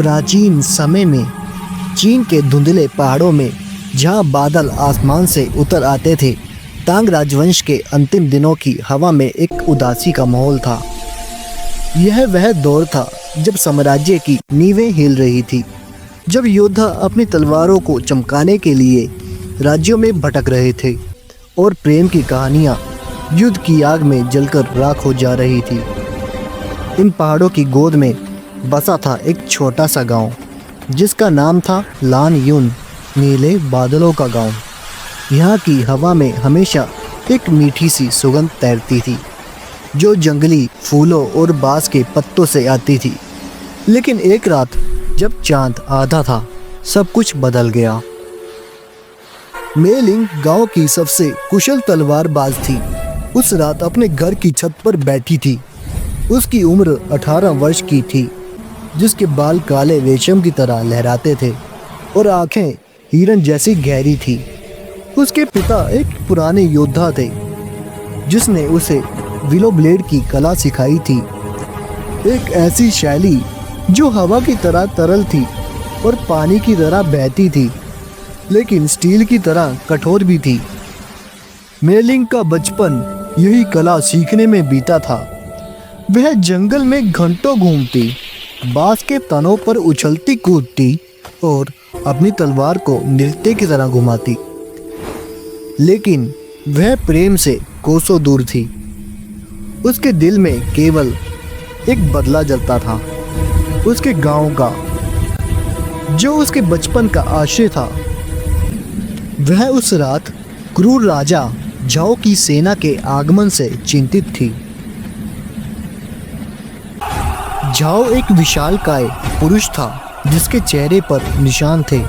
प्राचीन समय में चीन के धुंधले पहाड़ों में जहां बादल आसमान से उतर आते थे, तांग राजवंश के अंतिम दिनों की हवा में एक उदासी का माहौल था। यह वह दौर था जब साम्राज्य की नींवें हिल रही थी, जब योद्धा अपनी तलवारों को चमकाने के लिए राज्यों में भटक रहे थे और प्रेम की कहानियाँ युद्ध की आग में जलकर राख हो जा रही थी। इन पहाड़ों की गोद में बसा था एक छोटा सा गांव, जिसका नाम था लान यून, नीले बादलों का गांव। यहाँ की हवा में हमेशा एक मीठी सी सुगंध तैरती थी, जो जंगली फूलों और बांस के पत्तों से आती थी। लेकिन एक रात जब चांद आधा था, सब कुछ बदल गया। मेलिंग गांव की सबसे कुशल तलवारबाज थी। उस रात अपने घर की छत पर बैठी थी। उसकी उम्र 18 वर्ष की थी, जिसके बाल काले रेशम की तरह लहराते थे और आंखें हिरन जैसी गहरी थी। उसके पिता एक पुराने योद्धा थे, जिसने उसे विलो ब्लेड की कला सिखाई थी, एक ऐसी शैली जो हवा की तरह तरल थी और पानी की तरह बहती थी, लेकिन स्टील की तरह कठोर भी थी। मेलिंग का बचपन यही कला सीखने में बीता था। वह जंगल में घंटों घूमती, बांस के तनों पर उछलती कूदती और अपनी तलवार को नृत्य की तरह घुमाती। लेकिन वह प्रेम से कोसों दूर थी। उसके दिल में केवल एक बदला जलता था, उसके गांव का, जो उसके बचपन का आश्रय था। वह उस रात क्रूर राजा झाओ की सेना के आगमन से चिंतित थी। झाओ एक विशालकाय पुरुष था, जिसके चेहरे पर निशान थे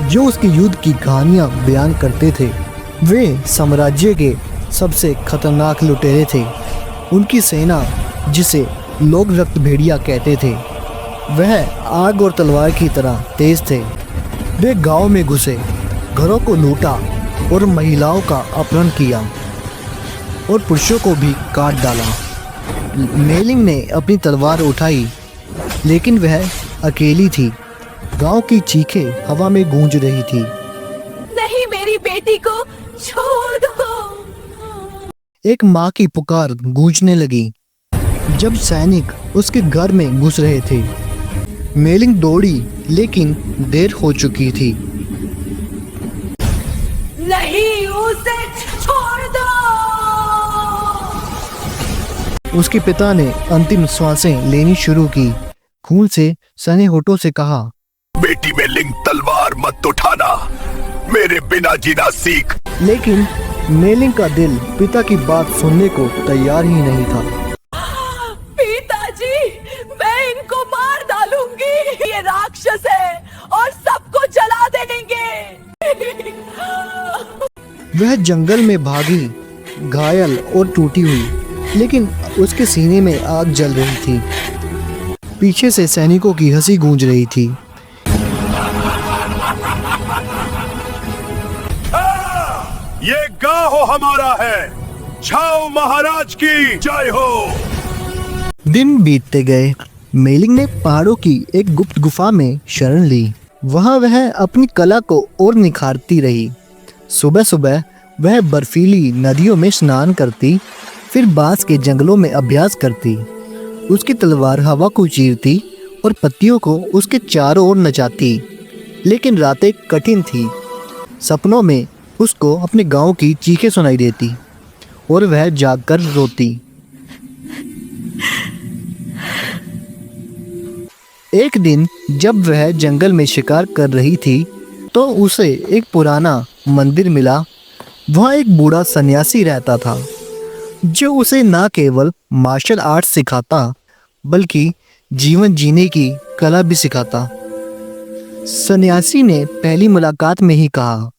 जो उसके युद्ध की कहानियां बयान करते थे। वे साम्राज्य के सबसे खतरनाक लुटेरे थे। उनकी सेना, जिसे लोग रक्त भेड़िया कहते थे, वह आग और तलवार की तरह तेज थे। वे गांव में घुसे, घरों को लूटा और महिलाओं का अपहरण किया और पुरुषों को भी काट डाला। मेलिंग ने अपनी तलवार उठाई, लेकिन वह अकेली थी। गांव की चीखें हवा में गूंज रही थी। नहीं, मेरी बेटी को छोड़ दो। एक माँ की पुकार गूंजने लगी जब सैनिक उसके घर में घुस रहे थे। मेलिंग दौड़ी, लेकिन देर हो चुकी थी। नहीं, उसे छोड़ दो। उसके पिता ने अंतिम सांसें लेनी शुरू की। खून से सने होठों से कहा, बेटी मेलिंग, तलवार मत उठाना, मेरे बिना जीना सीख। लेकिन मेलिंग का दिल पिता की बात सुनने को तैयार ही नहीं था। पिताजी, मैं इनको मार डालूंगी। ये राक्षस है और सबको जला देंगे। वह जंगल में भागी, घायल और टूटी हुई, लेकिन उसके सीने में आग जल रही थी। पीछे से सैनिकों की हंसी गूंज रही थी। ये गांव हमारा है, झाओ महाराज की जय हो। दिन बीतते गए। मेलिंग ने पहाड़ों की एक गुप्त गुफा में शरण ली। वहां वह अपनी कला को और निखारती रही। सुबह सुबह वह बर्फीली नदियों में स्नान करती, फिर बांस के जंगलों में अभ्यास करती। उसकी तलवार हवा को चीरती और पत्तियों को उसके चारों ओर नचाती। लेकिन रातें कठिन थी। सपनों में उसको अपने गांव की चीखें सुनाई देती और वह जागकर रोती। एक दिन जब वह जंगल में शिकार कर रही थी, तो उसे एक पुराना मंदिर मिला। वहाँ एक बूढ़ा सन्यासी रहता था, जो उसे न केवल मार्शल आर्ट्स सिखाता, बल्कि जीवन जीने की कला भी सिखाता। सन्यासी ने पहली मुलाकात में ही कहा,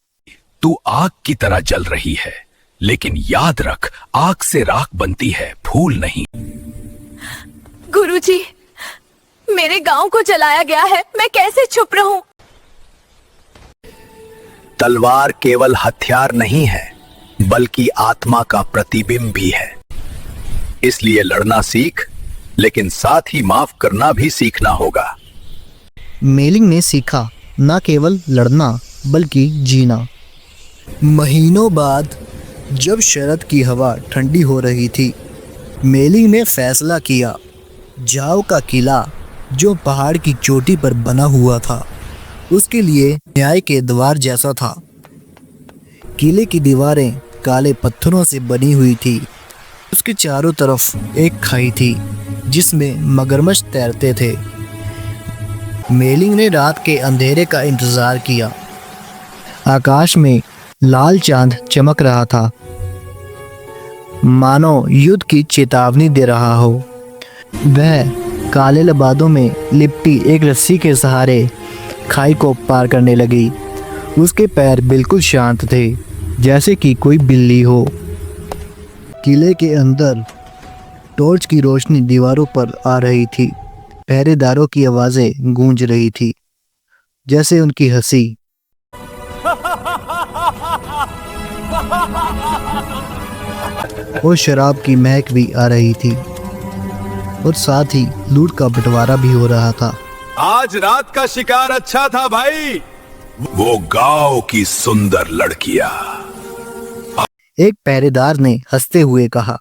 तू आग की तरह जल रही है, लेकिन याद रख, आग से राख बनती है, फूल नहीं। गुरुजी, मेरे गांव को जलाया गया है, मैं कैसे चुप रहूं? तलवार केवल हथियार नहीं है, बल्कि आत्मा का प्रतिबिंब भी है। इसलिए लड़ना सीख, लेकिन साथ ही माफ करना भी सीखना होगा। मेलिंग ने सीखा न केवल लड़ना बल्कि जीना। महीनों बाद जब शरद की हवा ठंडी हो रही थी, मेलिंग ने फैसला किया। जाओ का किला जो पहाड़ की चोटी पर बना हुआ था, उसके लिए न्याय के द्वार जैसा था। किले की दीवारें काले पत्थरों से बनी हुई थी। उसके चारों तरफ एक खाई थी जिसमें मगरमच्छ तैरते थे। मेलिंग ने रात के अंधेरे का इंतजार किया। आकाश में लाल चांद चमक रहा था, मानो युद्ध की चेतावनी दे रहा हो। वह काले लबादों में लिपटी एक रस्सी के सहारे खाई को पार करने लगी। उसके पैर बिल्कुल शांत थे, जैसे कि कोई बिल्ली हो। किले के अंदर टॉर्च की रोशनी दीवारों पर आ रही थी। पहरेदारों की आवाजें गूंज रही थी, जैसे उनकी हंसी। और शराब की महक भी आ रही थी, और साथ ही लूट का बंटवारा भी हो रहा था। आज रात का शिकार अच्छा था भाई। वो गांव की सुंदर लड़कियां। एक पहरेदार ने हंसते हुए कहा।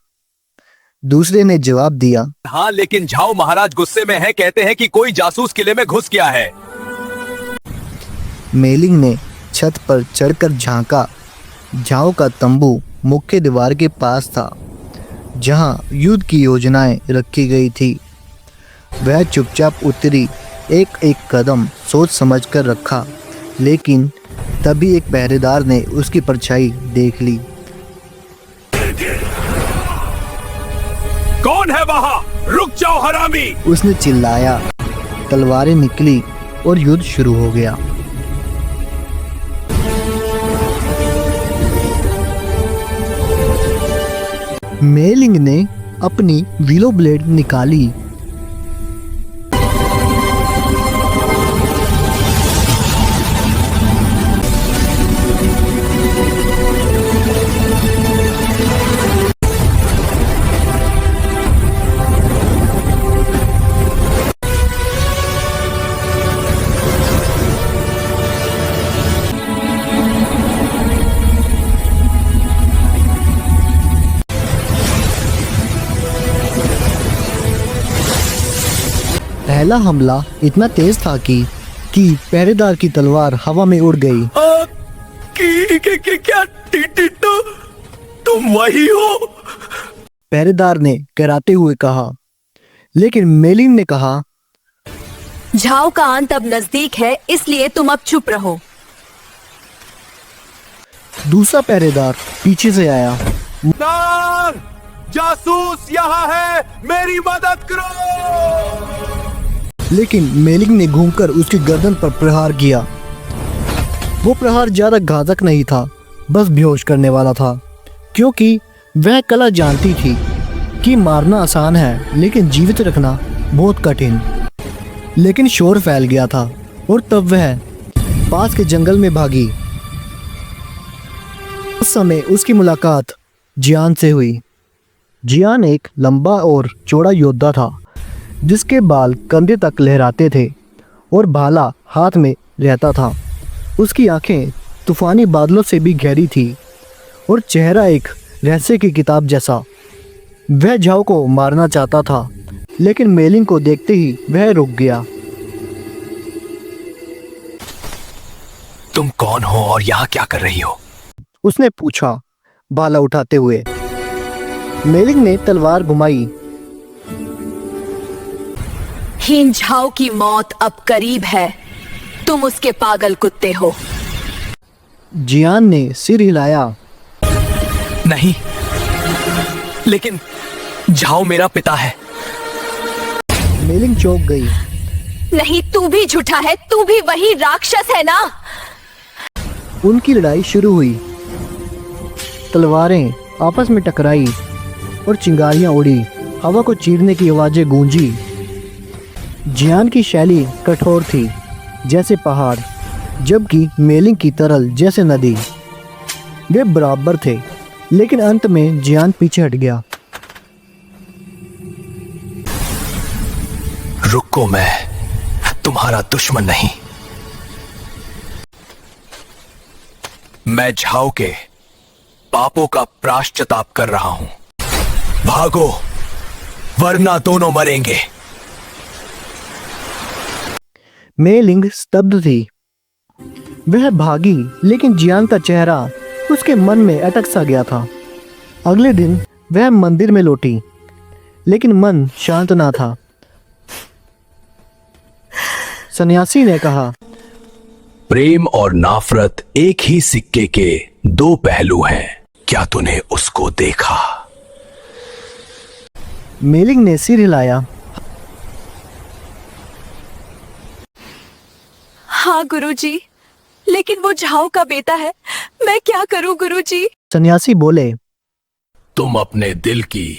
दूसरे ने जवाब दिया, हाँ, लेकिन झाओ महाराज गुस्से में है, कहते हैं कि कोई जासूस किले में घुस गया है। मेलिंग ने छत पर चढ़कर झांका। झाओ का तंबू मुख्य दीवार के पास था, जहां युद्ध की योजनाएं रखी गई थी। वह चुपचाप उतरी, एक एक कदम सोच समझकर रखा, लेकिन तभी एक पहरेदार ने उसकी परछाई देख ली। कौन है वहां? रुक जाओ हरामी! उसने चिल्लाया। तलवारें निकली और युद्ध शुरू हो गया। मेलिंग ने अपनी विलो ब्लेड निकाली। पहला हमला इतना तेज था कि पहरेदार की तलवार हवा में उड़ गई। क्या तुम वही हो? पहरेदार ने कराते हुए कहा, लेकिन मेलिंग ने कहा, झाओ का अंत अब नजदीक है, इसलिए तुम अब चुप रहो। दूसरा पहरेदार पीछे से आया। नार! जासूस यहाँ है, मेरी मदद करो! लेकिन मेलिंग ने घूमकर उसकी गर्दन पर प्रहार किया। वो प्रहार ज्यादा घातक नहीं था, बस बेहोश करने वाला था, क्योंकि वह कला जानती थी कि मारना आसान है लेकिन जीवित रखना बहुत कठिन। लेकिन शोर फैल गया था और तब वह पास के जंगल में भागी। उस समय उसकी मुलाकात जियान से हुई। जियान एक लंबा और चौड़ा योद्धा था, जिसके बाल कंधे तक लहराते थे और भाला हाथ में रहता था। उसकी आंखें तूफानी बादलों से भी गहरी थी और चेहरा एक रहस्य की किताब जैसा। वह झाओ को मारना चाहता था, लेकिन मेलिंग को देखते ही वह रुक गया। तुम कौन हो और यहाँ क्या कर रही हो? उसने पूछा, भाला उठाते हुए। मेलिंग ने तलवार घुमाई। हीन झाओ की मौत अब करीब है, तुम उसके पागल कुत्ते हो। जियान ने सिर हिलाया। नहीं, लेकिन झाओ मेरा पिता है। मेलिंग चौंक गई। नहीं, तू भी झूठा है, तू भी वही राक्षस है ना? उनकी लड़ाई शुरू हुई। तलवारें आपस में टकराई और चिंगारियां उड़ी। हवा को चीरने की आवाजें गूंजी। जियान की शैली कठोर थी, जैसे पहाड़, जबकि मेलिंग की तरल जैसे नदी। वे बराबर थे, लेकिन अंत में जियान पीछे हट गया। रुको, मैं तुम्हारा दुश्मन नहीं। मैं झाओ के पापों का प्रायश्चिताप कर रहा हूं। भागो, वरना दोनों मरेंगे। मेलिंग स्तब्ध थी। वह भागी, लेकिन जियान का चेहरा उसके मन में अटक सा गया था। अगले दिन वह मंदिर में लौटी, लेकिन मन शांत ना था। सन्यासी ने कहा, प्रेम और नाफरत एक ही सिक्के के दो पहलू हैं। क्या तूने उसको देखा? मेलिंग ने सिर हिलाया। हाँ गुरुजी, लेकिन वो झाओ का बेटा है। मैं क्या करूं गुरुजी? सन्यासी बोले, तुम अपने दिल की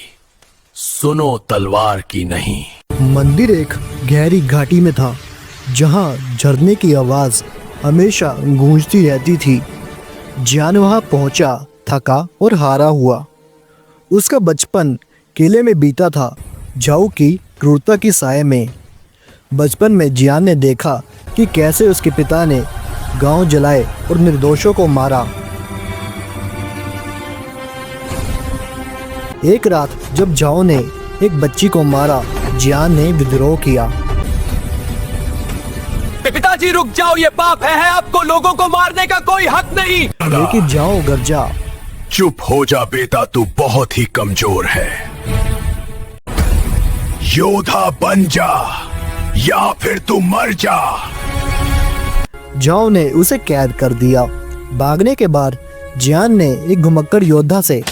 सुनो, तलवार की नहीं। मंदिर एक गहरी घाटी में था, जहां झरने की आवाज हमेशा गूंजती रहती थी। जियान वहां पहुंचा, थका और हारा हुआ। उसका बचपन किले में बीता था, झाओ की क्रूरता की साए में। बचपन में जियान ने देखा कि कैसे उसके पिता ने गांव जलाए और निर्दोषों को मारा। एक रात जब झाओ ने एक बच्ची को मारा, जियान ने विद्रोह किया। पिताजी रुक जाओ, ये पाप है आपको लोगों को मारने का कोई हक नहीं। लेकिन झाओ गरजा, चुप हो जा बेटा, तू बहुत ही कमजोर है। योद्धा बन जा या फिर तू मर जा। झाओ ने उसे कैद कर दिया। भागने के बाद जियान ने एक घुमक्कड़ योद्धा से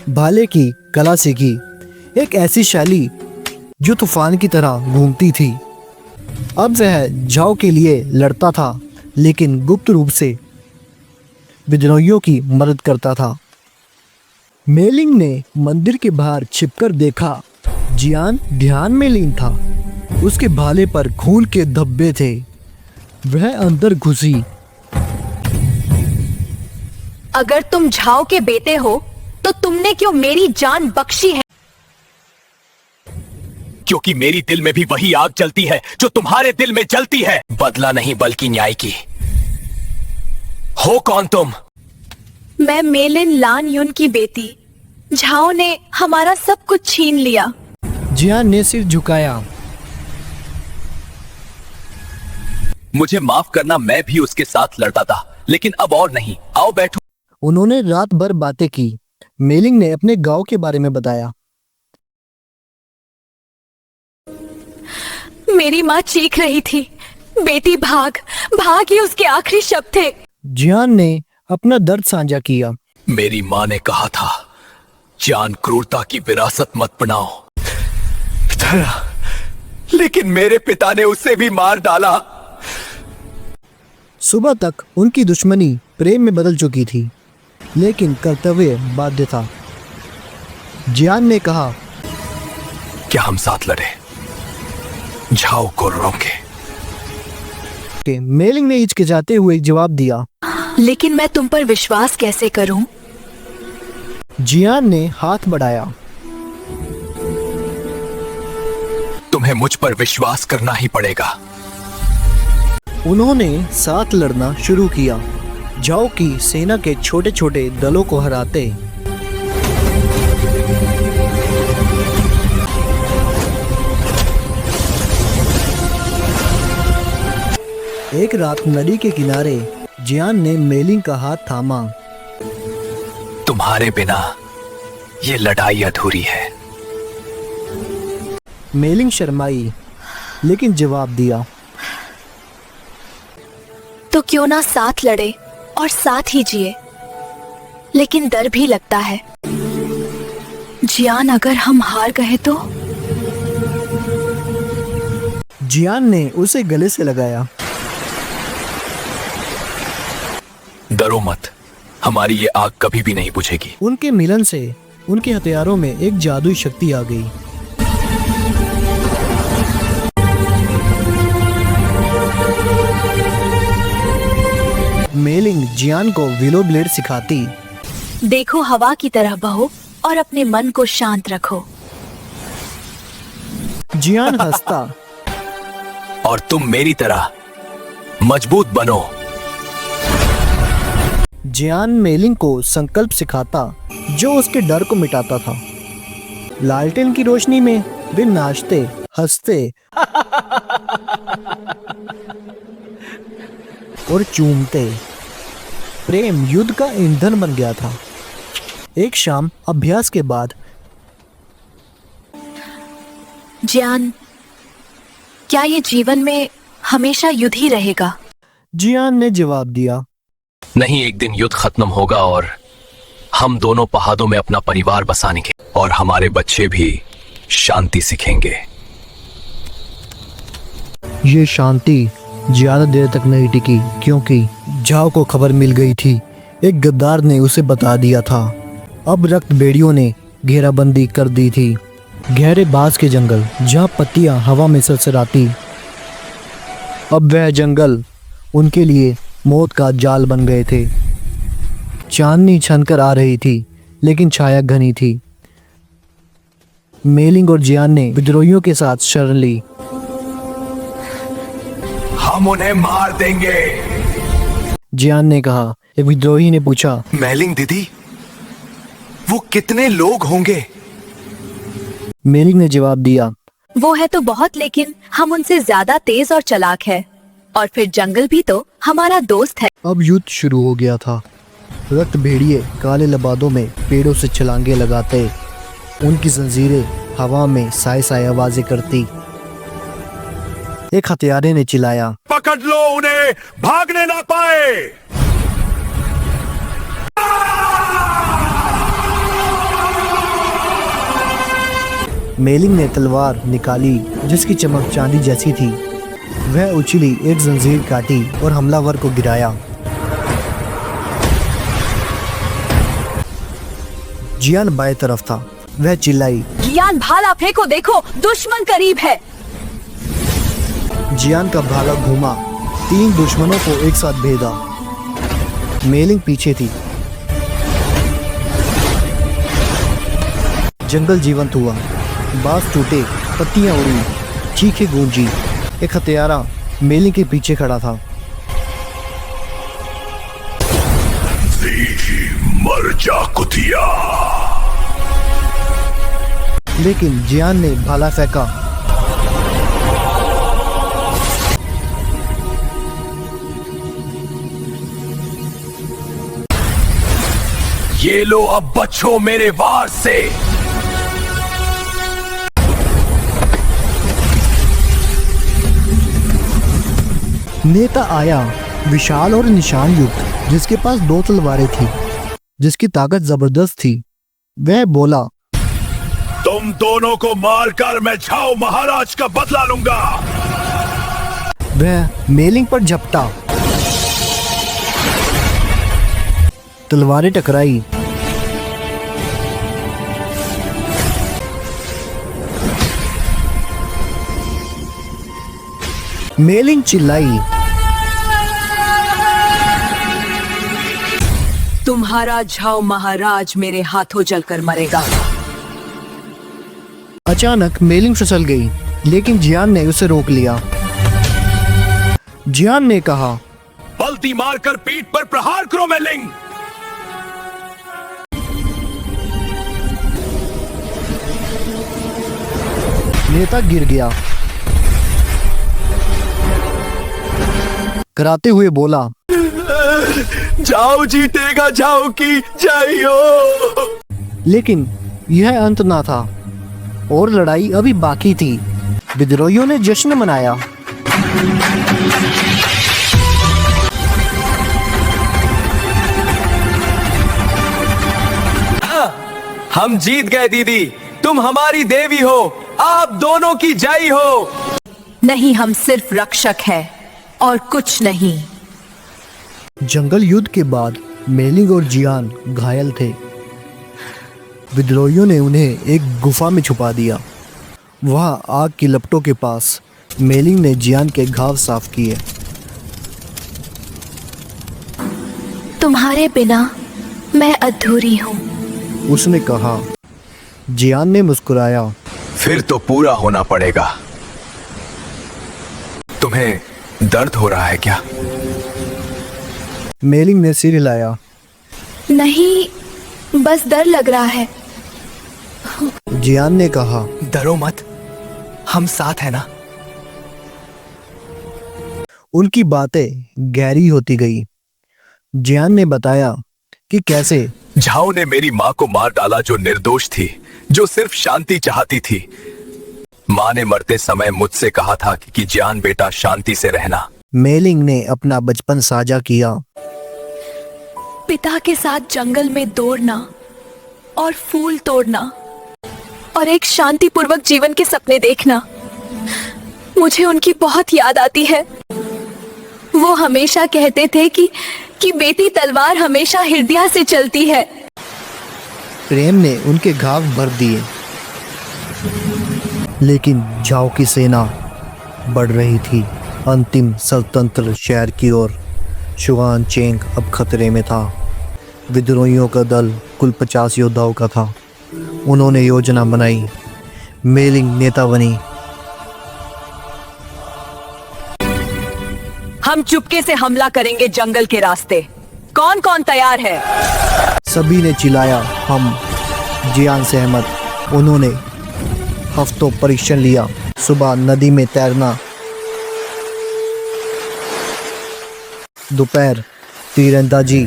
भाले की कला सीखी, एक ऐसी शैली जो तूफान की तरह घूमती थी। अब वह झाओ के लिए लड़ता था, लेकिन गुप्त रूप से विद्रोहियों की मदद करता था। मेलिंग ने मंदिर के बाहर छिपकर देखा। जियान ध्यान में लीन था। उसके भाले पर खून के धब्बे थे। वह अंदर घुसी। अगर तुम झाओ के बेटे हो तो तुमने क्यों मेरी जान बख्शी है? क्योंकि मेरी दिल में भी वही आग जलती है जो तुम्हारे दिल में जलती है। बदला नहीं बल्कि न्याय की। हो कौन तुम? मैं मेलिन लान युन की बेटी। झाओ ने हमारा सब कुछ छीन लिया। जियान ने सिर झुकाया। मुझे माफ करना, मैं भी उसके साथ लड़ता था, लेकिन अब और नहीं। आओ बैठो। उन्होंने रात भर बातें की। मेलिंग ने अपने गांव के बारे में बताया। मेरी माँ चीख रही थी, बेटी भाग भाग, ही उसके आखिरी शब्द थे। जियान ने अपना दर्द साझा किया। मेरी माँ ने कहा था, जान क्रूरता की विरासत मत बनाओ। लेकिन मेरे पिता ने उसे भी मार डाला। सुबह तक उनकी दुश्मनी प्रेम में बदल चुकी थी, लेकिन कर्तव्य बाध्य था। जियान ने कहा, क्या हम साथ लड़े? झाओ को रोके। कि मेलिंग ने हिचकिचाते हुए जवाब दिया, लेकिन मैं तुम पर विश्वास कैसे करूं? जियान ने हाथ बढ़ाया। तुम्हें मुझ पर विश्वास करना ही पड़ेगा। उन्होंने साथ लड़ना शुरू किया, झाओ की सेना के छोटे छोटे दलों को हराते। एक रात नदी के किनारे जियान ने मेलिंग का हाथ थामा। तुम्हारे बिना ये लड़ाई अधूरी है। मेलिंग शर्माई, लेकिन जवाब दिया, तो क्यों ना साथ लड़े और साथ ही जिए। लेकिन डर भी लगता है, जियान अगर हम हार गए तो? जियान ने उसे गले से लगाया। डरो मत, हमारी ये आग कभी भी नहीं बुझेगी। उनके मिलन से उनके हथियारों में एक जादुई शक्ति आ गई। मेलिंग जियान को विलो ब्लेड सिखाती। देखो, हवा की तरह बहो और अपने मन को शांत रखो। जियान हंसता। और तुम मेरी तरह मजबूत बनो। जियान मेलिंग को संकल्प सिखाता जो उसके डर को मिटाता था। लालटेन की रोशनी में वे नाचते, हंसते और चूमते। प्रेम युद्ध का ईंधन बन गया था। एक शाम अभ्यास के बाद जियान, क्या ये जीवन में हमेशा युद्ध ही रहेगा? जियान ने जवाब दिया, नहीं, एक दिन युद्ध खत्म होगा और हम दोनों पहाड़ों में अपना परिवार बसाएंगे और हमारे बच्चे भी शांति सीखेंगे। ये शांति ज्यादा देर तक नहीं टिकी क्योंकि झाओ को खबर मिल गई थी। एक गद्दार ने उसे बता दिया था। अब रक्त बेड़ियों ने घेराबंदी कर दी थी। गहरे बांस के जंगल जहाँ पत्तियां हवा में सरसराती, अब वह जंगल उनके लिए मौत का जाल बन गए थे। चांदनी छनकर आ रही थी लेकिन छाया घनी थी। मेलिंग और जियान ने विद्रोहियों के साथ शरण ली। हम उन्हें मार देंगे, जियान ने कहा। एक विद्रोही ने पूछा, मेलिंग दीदी, वो कितने लोग होंगे? मेलिंग ने जवाब दिया, वो है तो बहुत, लेकिन हम उनसे ज्यादा तेज और चालाक है। और फिर जंगल भी तो हमारा दोस्त है। अब युद्ध शुरू हो गया था। रक्त भेड़िए काले लबादों में पेड़ों से छलांगे लगाते, उनकी जंजीरें हवा में साए साए आवाजें करती। एक हत्यारे ने चिल्लाया, पकड़ लो उन्हें, भागने ना पाए। मेलिंग ने तलवार निकाली जिसकी चमक चांदी जैसी थी। वह उछली, एक जंजीर काटी और हमलावर को गिराया। जियान बाएं तरफ था। वह चिल्लाई, जियान भाला फेंको, देखो दुश्मन करीब है। जियान का भाला घूमा, 3 दुश्मनों को एक साथ भेदा। मेलिंग पीछे थी। जंगल जीवंत हुआ, बांस टूटे, पत्तियां उड़ी, चीखें गूंजी। एक हत्यारा मेलिंग के पीछे खड़ा था। मर जा कुतिया। लेकिन जियान ने भाला फेंका। ये लो, अब बचो मेरे वार से। नेता आया, विशाल और निशान युक्त, जिसके पास 2 तलवारें थी, जिसकी ताकत जबरदस्त थी। वह बोला, तुम दोनों को मारकर मैं झाओ महाराज का बदला लूंगा। वह मेलिंग पर झपटा। तलवारें टकराई। मेलिंग चिल्लाई, तुम्हारा झाओ महाराज मेरे हाथों जलकर मरेगा। अचानक मेलिंग फिसल गई, लेकिन जियान ने उसे रोक लिया। जियान ने कहा, बल्टी मारकर पीठ पर प्रहार करो मेलिंग। नेता गिर गया। कराते हुए बोला, जाओ जीतेगा, जाओ की जय हो। लेकिन यह अंत ना था और लड़ाई अभी बाकी थी। विद्रोहियों ने जश्न मनाया। हम जीत गए दीदी, तुम हमारी देवी हो, आप दोनों की जय हो। नहीं, हम सिर्फ रक्षक हैं और कुछ नहीं। जंगल युद्ध के बाद मेलिंग और जियान घायल थे। विद्रोहियों ने उन्हें एक गुफा में छुपा दिया। वहां आग की लपटों के पास मेलिंग ने जियान के घाव साफ किए। तुम्हारे बिना मैं अधूरी हूँ, उसने कहा। जियान ने मुस्कुराया। फिर तो पूरा होना पड़ेगा। तुम्हें दर्द हो रहा है क्या? मेलिंग ने सिर हिलाया। नहीं, बस डर लग रहा है। जियान ने कहा, डरो मत, हम साथ हैं ना। उनकी बातें गहरी होती गई। जियान ने बताया कि कैसे झाओ ने मेरी माँ को मार डाला, जो निर्दोष थी, जो सिर्फ शांति चाहती थी। माँ ने मरते समय मुझसे कहा था कि जियान बेटा शांति से रहना। मेलिंग ने अपना बचपन साझा किया। पिता के साथ जंगल में दौड़ना और फूल तोड़ना और एक शांतिपूर्वक जीवन के सपने देखना, मुझे उनकी बहुत याद आती है। वो हमेशा कहते थे कि बेटी तलवार हमेशा हृदय से चलती है। प्रेम ने उनके घाव भर दिए। लेकिन झाओ की सेना बढ़ रही थी अंतिम स्वतंत्र शहर की ओर। शुआन चेंग अब खतरे में था। विद्रोहियों का दल कुल 50 योद्धाओं का था। उन्होंने योजना बनाई। मेलिंग नेता बनी। हम चुपके से हमला करेंगे जंगल के रास्ते। कौन कौन तैयार है? सभी ने चिल्लाया, हम। जियान सहमत। उन्होंने हफ्तों परीक्षण लिया। सुबह नदी में तैरना, दोपहर तीरंदाजी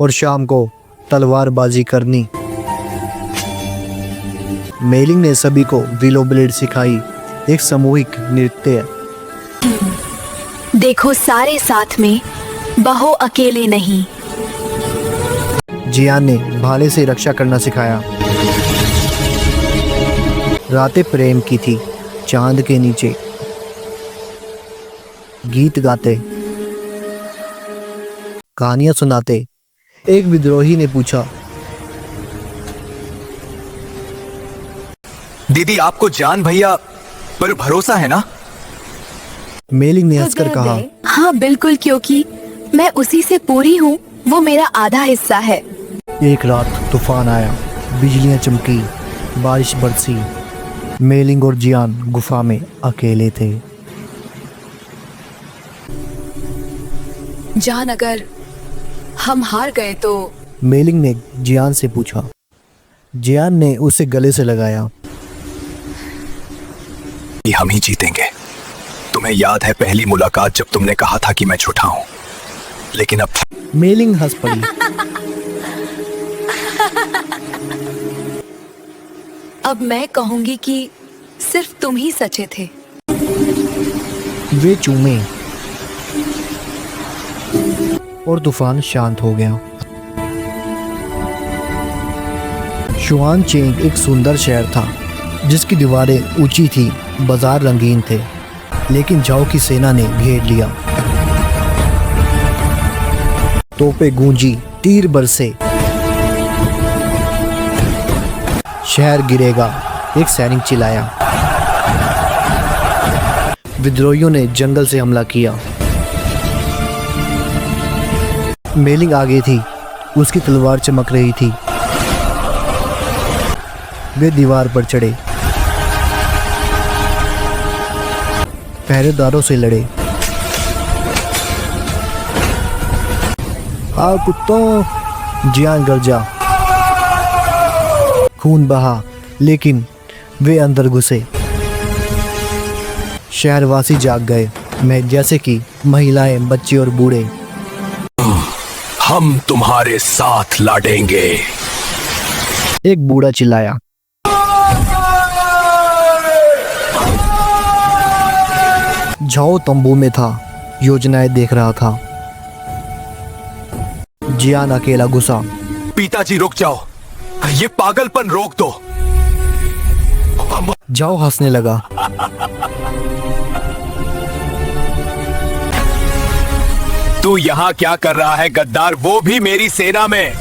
और शाम को तलवारबाजी करनी। मेलिंग ने सभी को विलो ब्लेड सिखाई, एक सामूहिक नृत्य। देखो, सारे साथ में, बहो अकेले नहीं। जियान ने भाले से रक्षा करना सिखाया। रातें प्रेम की थी, चांद के नीचे गीत गाते, कहानियां सुनाते। एक विद्रोही ने पूछा, दीदी, आपको जान भैया पर भरोसा है ना? मेलिंग ने हंसकर कहा, हाँ बिल्कुल, क्योंकि मैं उसी से पूरी हूँ। वो मेरा आधा हिस्सा है। एक रात तूफान आया, बिजलियां चमकी, बारिश बरसी। मेलिंग और जियान गुफा में अकेले थे। जान, अगर हम हार गए तो? मेलिंग ने जियान से पूछा। जियान ने उसे गले से लगाया। हम ही जीतेंगे। तुम्हें याद है पहली मुलाकात जब तुमने कहा था कि मैं झूठा हूं? लेकिन अब मेलिंग हंस पड़ी। अब मैं कहूंगी कि सिर्फ तुम ही सच्चे थे। वे चूमे और तूफान शांत हो गया। शुआन चेंग एक सुंदर शहर था जिसकी दीवारें ऊंची थी, बाजार रंगीन थे। लेकिन झाओ की सेना ने घेर लिया। तोपें गूंजी, तीर बरसे। शहर गिरेगा, एक सैनिक चिल्लाया। विद्रोहियों ने जंगल से हमला किया। मेलिंग आगे थी, उसकी तलवार चमक रही थी। वे दीवार पर चढ़े, पहरेदारों से लड़े। आ कुत्तों! जियान गरजा। खून बहा, लेकिन वे अंदर घुसे। शहरवासी जाग गए, मैं जैसे कि महिलाएं, बच्चे और बूढ़े। हम तुम्हारे साथ लड़ेंगे, एक बूढ़ा चिल्लाया। झाओ तंबू में था, योजनाएं देख रहा था। जियान अकेला घुसा। पिताजी रुक जाओ, ये पागलपन रोक दो। झाओ हंसने लगा। तू यहाँ क्या कर रहा है गद्दार, वो भी मेरी सेना में।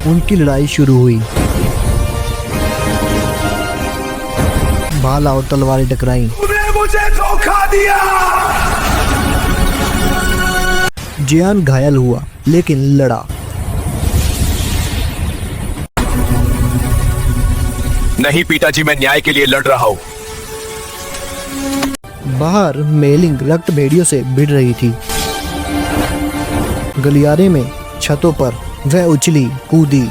उनकी लड़ाई शुरू हुई। भाला और तलवारें टकराई। तूने मुझे धोखा दिया। जियान घायल हुआ, लेकिन लड़ा। नहीं पिताजी, मैं न्याय के लिए लड़ रहा हूँ। बाहर मेलिंग रक्त भेड़ियों से भिड़ रही थी। गलियारे में छतों पर वह उछली कूदी।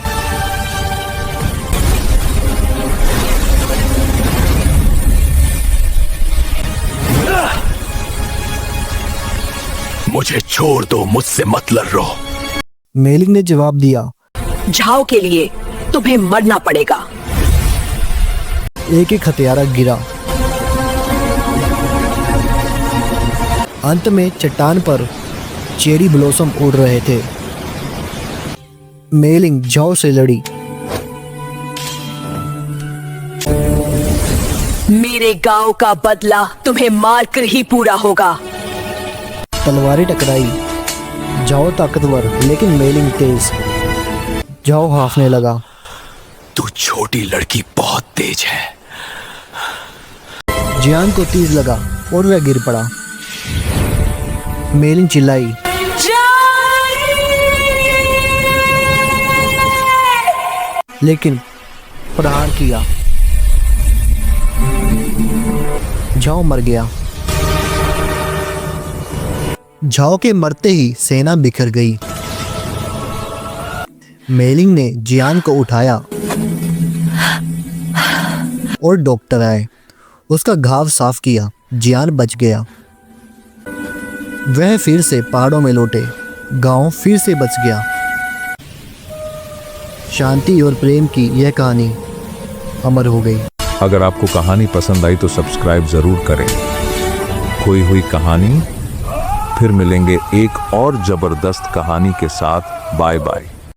मुझे छोड़ दो, मुझसे मत लड़ो। मेलिंग ने जवाब दिया, झाओ के लिए तुम्हें मरना पड़ेगा। एक एक हथियारा गिरा। अंत में चट्टान पर चेरी ब्लॉसम उड़ रहे थे। मेलिंग झाओ से लड़ी। मेरे गांव का बदला तुम्हें मारकर ही पूरा होगा। तलवारें टकराई। झाओ ताकतवर लेकिन मेलिंग तेज। झाओ हाफने लगा। तू छोटी लड़की बहुत तेज है। जियान को तीर लगा और वह गिर पड़ा। मेलिंग चिल्लाई, लेकिन प्रहार किया। झाओ मर गया। झाओ के मरते ही सेना बिखर गई। मेलिंग ने जियान को उठाया और डॉक्टर आए। उसका घाव साफ किया। जियान बच गया। वह फिर से पहाड़ों में लौटे। गांव फिर से बच गया। शांति और प्रेम की यह कहानी अमर हो गई। अगर आपको कहानी पसंद आई तो सब्सक्राइब जरूर करें। खोई हुई कहानी। फिर मिलेंगे एक और जबरदस्त कहानी के साथ। Bye bye.